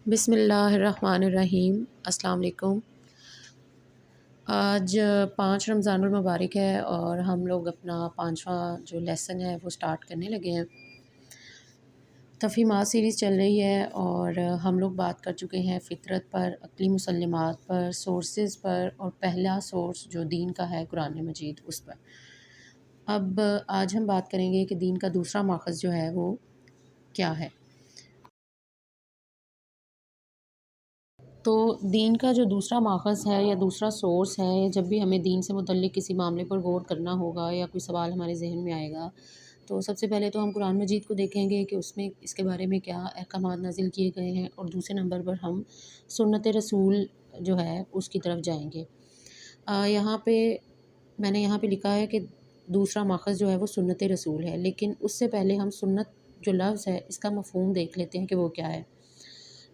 بسم اللہ الرحمن الرحیم۔ السلام علیکم۔ آج 5 رمضان المبارک ہے اور ہم لوگ اپنا 5واں جو لیسن ہے وہ سٹارٹ کرنے لگے ہیں۔ تفہیمات سیریز چل رہی ہے اور ہم لوگ بات کر چکے ہیں فطرت پر، عقلی مسلمات پر، سورسز پر، اور پہلا سورس جو دین کا ہے قرآن مجید اس پر۔ اب آج ہم بات کریں گے کہ دین کا دوسرا ماخذ جو ہے وہ کیا ہے۔ تو دین کا جو دوسرا ماخذ ہے یا دوسرا سورس ہے، جب بھی ہمیں دین سے متعلق کسی معاملے پر غور کرنا ہوگا یا کوئی سوال ہمارے ذہن میں آئے گا، تو سب سے پہلے تو ہم قرآن مجید کو دیکھیں گے کہ اس میں اس کے بارے میں کیا احکامات نازل کیے گئے ہیں، اور دوسرے نمبر پر ہم سنت رسول جو ہے اس کی طرف جائیں گے۔ یہاں پہ میں نے یہاں پہ لکھا ہے کہ دوسرا ماخذ جو ہے وہ سنت رسول ہے، لیکن اس سے پہلے ہم سنت جو لفظ ہے اس کا مفہوم دیکھ لیتے ہیں کہ وہ کیا ہے۔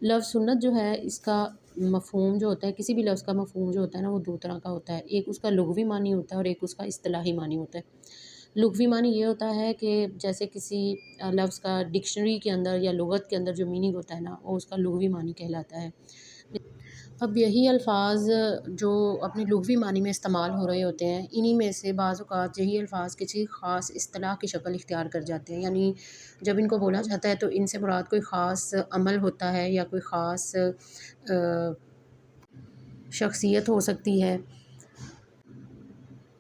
لفظ سنت جو ہے اس کا مفہوم جو ہوتا ہے، کسی بھی لفظ کا مفہوم جو ہوتا ہے نا وہ دو طرح کا ہوتا ہے۔ ایک اس کا لغوی معنی ہوتا ہے اور ایک اس کا اصطلاحی معنی ہوتا ہے۔ لغوی معنی یہ ہوتا ہے کہ جیسے کسی لفظ کا ڈکشنری کے اندر یا لغت کے اندر جو میننگ ہوتا ہے نا وہ اس کا لغوی معنی کہلاتا ہے۔ اب یہی الفاظ جو اپنے لغوی معنی میں استعمال ہو رہے ہوتے ہیں، انہی میں سے بعض اوقات یہی الفاظ کسی خاص اصطلاح کی شکل اختیار کر جاتے ہیں، یعنی جب ان کو بولا جاتا ہے تو ان سے مراد کوئی خاص عمل ہوتا ہے یا کوئی خاص شخصیت ہو سکتی ہے۔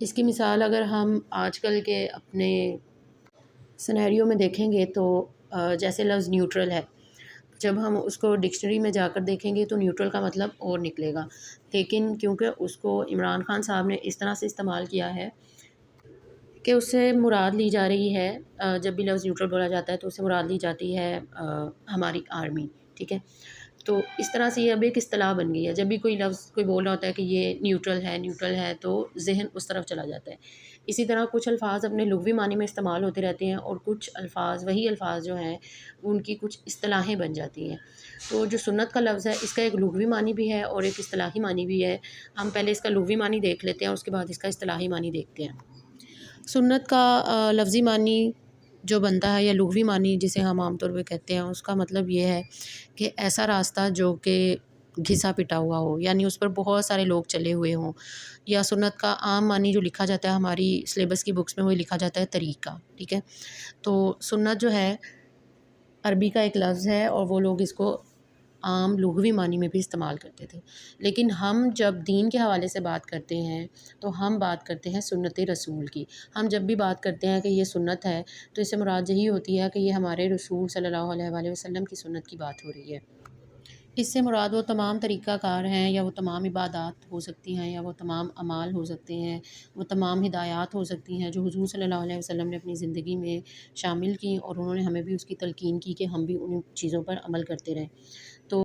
اس کی مثال اگر ہم آج کل کے اپنے سینیریو میں دیکھیں گے تو جیسے لفظ نیوٹرل ہے، جب ہم اس کو ڈکشنری میں جا کر دیکھیں گے تو نیوٹرل کا مطلب اور نکلے گا، لیکن کیونکہ اس کو عمران خان صاحب نے اس طرح سے استعمال کیا ہے کہ اس سے مراد لی جا رہی ہے، جب بھی لفظ نیوٹرل بولا جاتا ہے تو اس سے مراد لی جاتی ہے ہماری آرمی، ٹھیک ہے۔ تو اس طرح سے یہ اب ایک اصطلاح بن گئی ہے، جب بھی کوئی لفظ کوئی بول رہا ہوتا ہے کہ یہ نیوٹرل ہے تو ذہن اس طرف چلا جاتا ہے۔ اسی طرح کچھ الفاظ اپنے لغوی معنی میں استعمال ہوتے رہتے ہیں اور کچھ الفاظ وہی الفاظ جو ہیں ان کی کچھ اصطلاحیں بن جاتی ہیں۔ تو جو سنت کا لفظ ہے اس کا ایک لغوی معنی بھی ہے اور ایک اصطلاحی معنی بھی ہے۔ ہم پہلے اس کا لغوی معنی دیکھ لیتے ہیں اور اس کے بعد اس کا اصطلاحی معنی دیکھتے ہیں۔ سنت کا لفظی معنی جو بنتا ہے یا لغوی معنی جسے ہم عام طور پہ کہتے ہیں، اس کا مطلب یہ ہے کہ ایسا راستہ جو کہ گھسا پٹا ہوا ہو، یعنی اس پر بہت سارے لوگ چلے ہوئے ہوں۔ یا سنت کا عام معنی جو لکھا جاتا ہے ہماری سلیبس کی بکس میں وہ لکھا جاتا ہے طریقہ، ٹھیک ہے۔ تو سنت جو ہے عربی کا ایک لفظ ہے اور وہ لوگ اس کو عام لغوی معنی میں بھی استعمال کرتے تھے، لیکن ہم جب دین کے حوالے سے بات کرتے ہیں تو ہم بات کرتے ہیں سنت رسول کی۔ ہم جب بھی بات کرتے ہیں کہ یہ سنت ہے تو اس سے مراد یہی ہوتی ہے کہ یہ ہمارے رسول صلی اللہ علیہ وآلہ وسلم کی سنت کی بات ہو رہی ہے۔ اس سے مراد وہ تمام طریقہ کار ہیں یا وہ تمام عبادات ہو سکتی ہیں یا وہ تمام اعمال ہو سکتے ہیں، وہ تمام ہدایات ہو سکتی ہیں جو حضور صلی اللہ علیہ وسلم نے اپنی زندگی میں شامل کی، اور انہوں نے ہمیں بھی اس کی تلقین کی کہ ہم بھی ان چیزوں پر عمل کرتے رہیں۔ تو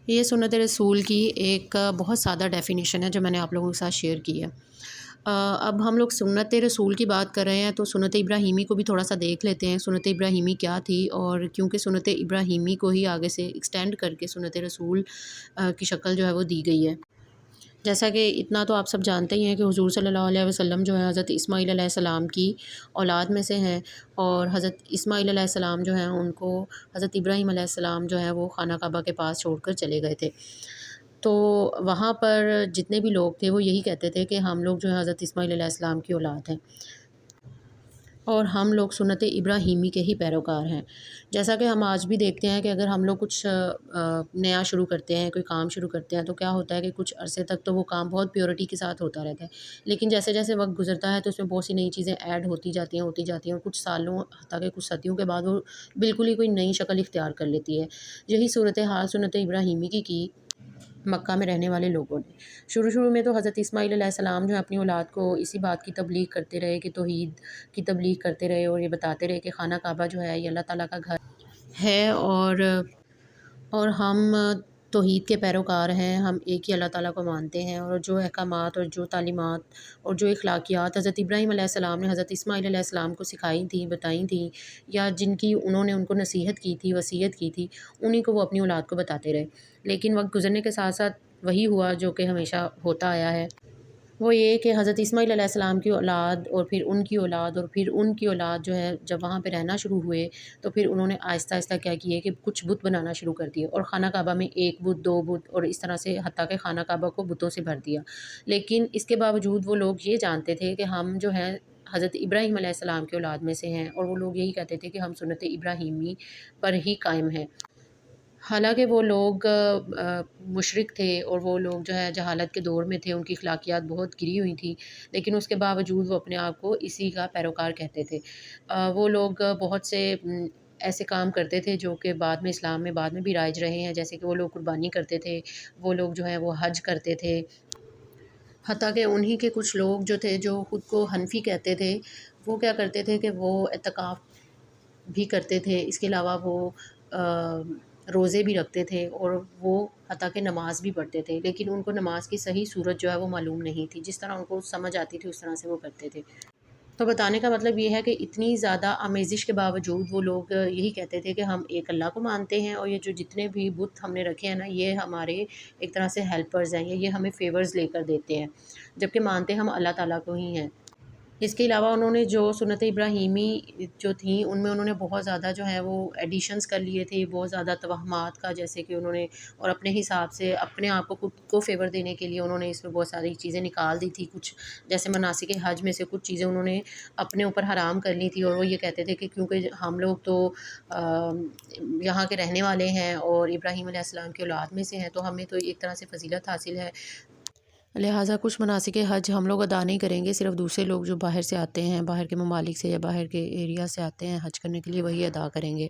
یہ سنت رسول کی ایک بہت سادہ ڈیفینیشن ہے جو میں نے آپ لوگوں کے ساتھ شیئر کی ہے۔ اب ہم لوگ سنت رسول کی بات کر رہے ہیں تو سنت ابراہیمی کو بھی تھوڑا سا دیکھ لیتے ہیں۔ سنت ابراہیمی کیا تھی، اور کیونکہ سنت ابراہیمی کو ہی آگے سے ایکسٹینڈ کر کے سنت رسول کی شکل جو ہے وہ دی گئی ہے۔ جیسا کہ اتنا تو آپ سب جانتے ہی ہیں کہ حضور صلی اللہ علیہ وسلم جو ہے حضرت اسماعیل علیہ السلام کی اولاد میں سے ہیں، اور حضرت اسماعیل علیہ السلام جو ہیں ان کو حضرت ابراہیم علیہ السلام جو ہے وہ خانہ کعبہ کے پاس چھوڑ کر چلے گئے تھے۔ تو وہاں پر جتنے بھی لوگ تھے وہ یہی کہتے تھے کہ ہم لوگ جو ہے حضرت اسماعیل علیہ السلام کی اولاد ہیں اور ہم لوگ سنت ابراہیمی کے ہی پیروکار ہیں۔ جیسا کہ ہم آج بھی دیکھتے ہیں کہ اگر ہم لوگ کچھ نیا شروع کرتے ہیں، کوئی کام شروع کرتے ہیں، تو کیا ہوتا ہے کہ کچھ عرصے تک تو وہ کام بہت پیورٹی کے ساتھ ہوتا رہتا ہے، لیکن جیسے جیسے وقت گزرتا ہے تو اس میں بہت سی نئی چیزیں ایڈ ہوتی جاتی ہیں اور کچھ سالوں حتیٰ کہ کچھ صدیوں کے بعد وہ بالکل ہی کوئی نئی شکل اختیار کر لیتی ہے۔ یہی صورتحال سنت ابراہیمی کی مکہ میں رہنے والے لوگوں نے۔ شروع میں تو حضرت اسماعیل علیہ السلام جو ہے اپنی اولاد کو اسی بات کی تبلیغ کرتے رہے کہ توحید کی تبلیغ کرتے رہے، اور یہ بتاتے رہے کہ خانہ کعبہ جو ہے یہ اللہ تعالیٰ کا گھر ہے، اور ہم توحید کے پیروکار ہیں، ہم ایک ہی اللہ تعالیٰ کو مانتے ہیں، اور جو احکامات اور جو تعلیمات اور جو اخلاقیات حضرت ابراہیم علیہ السلام نے حضرت اسماعیل علیہ السلام کو سکھائی تھیں، بتائی تھیں، یا جن کی انہوں نے ان کو نصیحت کی تھی، وصیت کی تھی، انہی کو وہ اپنی اولاد کو بتاتے رہے۔ لیکن وقت گزرنے کے ساتھ ساتھ وہی ہوا جو کہ ہمیشہ ہوتا آیا ہے وہ یہ کہ حضرت اسماعیل علیہ السلام کی اولاد اور پھر ان کی اولاد اور پھر ان کی اولاد جو ہے جب وہاں پہ رہنا شروع ہوئے تو پھر انہوں نے آہستہ آہستہ کیا کیے کہ کچھ بت بنانا شروع کر دیے، اور خانہ کعبہ میں ایک بت، دو بت، اور اس طرح سے حتیٰ کہ خانہ کعبہ کو بتوں سے بھر دیا۔ لیکن اس کے باوجود وہ لوگ یہ جانتے تھے کہ ہم جو ہیں حضرت ابراہیم علیہ السلام کی اولاد میں سے ہیں، اور وہ لوگ یہی کہتے تھے کہ ہم سنت ابراہیمی پر ہی قائم ہیں۔ حالانکہ وہ لوگ مشرک تھے اور وہ لوگ جو ہے جہالت کے دور میں تھے، ان کی اخلاقیات بہت گری ہوئی تھیں، لیکن اس کے باوجود وہ اپنے آپ کو اسی کا پیروکار کہتے تھے۔ وہ لوگ بہت سے ایسے کام کرتے تھے جو کہ بعد میں اسلام میں بعد میں بھی رائج رہے ہیں، جیسے کہ وہ لوگ قربانی کرتے تھے، وہ لوگ جو ہیں وہ حج کرتے تھے، حتیٰ کہ انہی کے کچھ لوگ جو تھے جو خود کو حنفی کہتے تھے، وہ کیا کرتے تھے کہ وہ اعتکاف بھی کرتے تھے، اس کے علاوہ وہ روزے بھی رکھتے تھے، اور وہ حتیٰ کہ نماز بھی پڑھتے تھے، لیکن ان کو نماز کی صحیح صورت جو ہے وہ معلوم نہیں تھی، جس طرح ان کو سمجھ آتی تھی اس طرح سے وہ کرتے تھے۔ تو بتانے کا مطلب یہ ہے کہ اتنی زیادہ آمیزش کے باوجود وہ لوگ یہی کہتے تھے کہ ہم ایک اللہ کو مانتے ہیں، اور یہ جو جتنے بھی بت ہم نے رکھے ہیں نا، یہ ہمارے ایک طرح سے ہیلپرز ہیں، یہ ہمیں فیورز لے کر دیتے ہیں، جبکہ مانتے ہم اللہ تعالیٰ کو ہی ہیں۔ اس کے علاوہ انہوں نے جو سنت ابراہیمی جو تھیں ان میں انہوں نے بہت زیادہ جو ہے وہ ایڈیشنز کر لیے تھے، بہت زیادہ توہمات کا، جیسے کہ انہوں نے اور اپنے حساب سے اپنے آپ کو خود کو فیور دینے کے لیے انہوں نے اس میں بہت ساری چیزیں نکال دی تھی، کچھ جیسے مناسک حج میں سے کچھ چیزیں انہوں نے اپنے اوپر حرام کر لی تھی، اور وہ یہ کہتے تھے کہ کیونکہ ہم لوگ تو یہاں کے رہنے والے ہیں اور ابراہیم علیہ السلام کی اولاد میں سے ہیں، تو ہمیں تو ایک طرح سے فضیلت حاصل ہے، لہٰذا کچھ مناسک حج ہم لوگ ادا نہیں کریں گے، صرف دوسرے لوگ جو باہر سے آتے ہیں، باہر کے ممالک سے یا باہر کے ایریا سے آتے ہیں حج کرنے کے لیے، وہی ادا کریں گے۔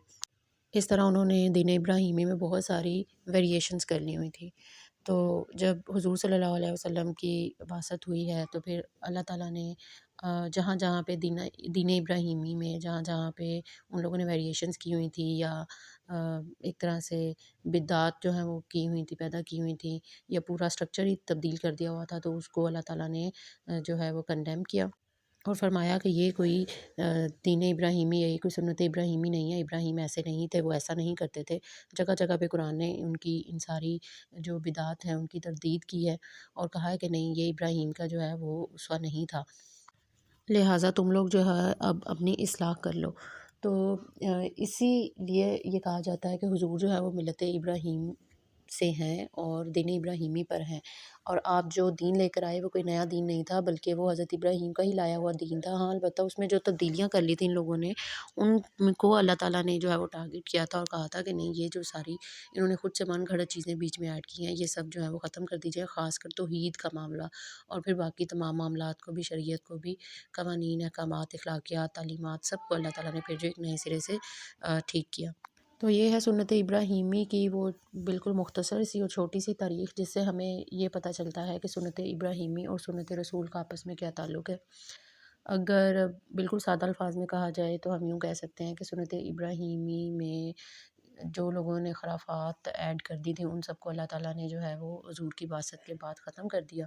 اس طرح انہوں نے دین ابراہیمی میں بہت ساری ویریشنز کرنی ہوئی تھی۔ تو جب حضور صلی اللہ علیہ وسلم کی بعثت ہوئی ہے تو پھر اللہ تعالیٰ نے جہاں جہاں پہ دین ابراہیمی میں جہاں جہاں پہ ان لوگوں نے ویریشنز کی ہوئی تھی، یا ایک طرح سے بدعات جو ہیں وہ کی ہوئی تھی، پیدا کی ہوئی تھی، یا پورا اسٹرکچر ہی تبدیل کر دیا ہوا تھا، تو اس کو اللہ تعالیٰ نے جو ہے وہ کنڈیم کیا، اور فرمایا کہ یہ کوئی دین ابراہیمی ہے، یہ کوئی سنت ابراہیمی نہیں ہے، ابراہیم ایسے نہیں تھے، وہ ایسا نہیں کرتے تھے۔ جگہ جگہ پہ قرآن نے ان کی ان ساری جو بدعات ہیں ان کی تردید کی ہے، اور کہا ہے کہ نہیں، یہ ابراہیم کا جو ہے وہ اسوہ نہیں تھا، لہٰذا تم لوگ جو ہے اب اپنی اصلاح کر لو۔ تو اسی لیے یہ کہا جاتا ہے کہ حضور جو ہے وہ ملت ابراہیم سے ہیں اور دین ابراہیمی پر ہیں، اور آپ جو دین لے کر آئے وہ کوئی نیا دین نہیں تھا، بلکہ وہ حضرت ابراہیم کا ہی لایا ہوا دین تھا۔ ہاں البتہ اس میں جو تبدیلیاں کر لی تھیں ان لوگوں نے، ان کو اللہ تعالیٰ نے جو ہے وہ ٹارگٹ کیا تھا، اور کہا تھا کہ نہیں، یہ جو ساری انہوں نے خود سے من گھڑت چیزیں بیچ میں ایڈ کی ہیں، یہ سب جو ہے وہ ختم کر دیجیے، خاص کر توحید کا معاملہ، اور پھر باقی تمام معاملات کو بھی، شریعت کو بھی، قوانین، احکامات، اخلاقیات، تعلیمات، سب کو اللہ تعالیٰ نے پھر جو ایک نئے سرے سے ٹھیک کیا۔ تو یہ ہے سنت ابراہیمی کی وہ بالکل مختصر سی اور چھوٹی سی تاریخ، جس سے ہمیں یہ پتہ چلتا ہے کہ سنت ابراہیمی اور سنت رسول کا آپس میں کیا تعلق ہے۔ اگر بالکل سادہ الفاظ میں کہا جائے تو ہم یوں کہہ سکتے ہیں کہ سنت ابراہیمی میں جو لوگوں نے خرافات ایڈ کر دی تھی ان سب کو اللہ تعالیٰ نے جو ہے وہ حضور کی بعثت کے بعد ختم کر دیا،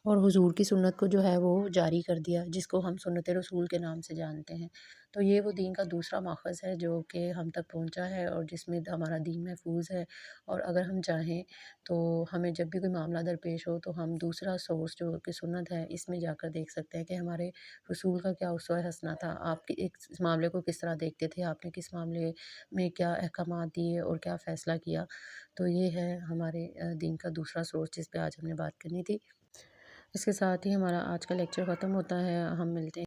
اور حضور کی سنت کو جو ہے وہ جاری کر دیا، جس کو ہم سنت رسول کے نام سے جانتے ہیں۔ تو یہ وہ دین کا دوسرا ماخذ ہے جو کہ ہم تک پہنچا ہے، اور جس میں ہمارا دین محفوظ ہے، اور اگر ہم چاہیں تو ہمیں جب بھی کوئی معاملہ درپیش ہو تو ہم دوسرا سورس جو کہ سنت ہے اس میں جا کر دیکھ سکتے ہیں کہ ہمارے رسول کا کیا اسوہ حسنہ تھا، آپ اس معاملے کو کس طرح دیکھتے تھے، آپ نے کس معاملے میں کیا احکامات دیے اور کیا فیصلہ کیا۔ تو یہ ہے ہمارے دین کا دوسرا سورس جس پہ آج ہم نے بات کرنی تھی۔ اس کے ساتھ ہی ہمارا آج کا لیکچر ختم ہوتا ہے، ہم ملتے ہیں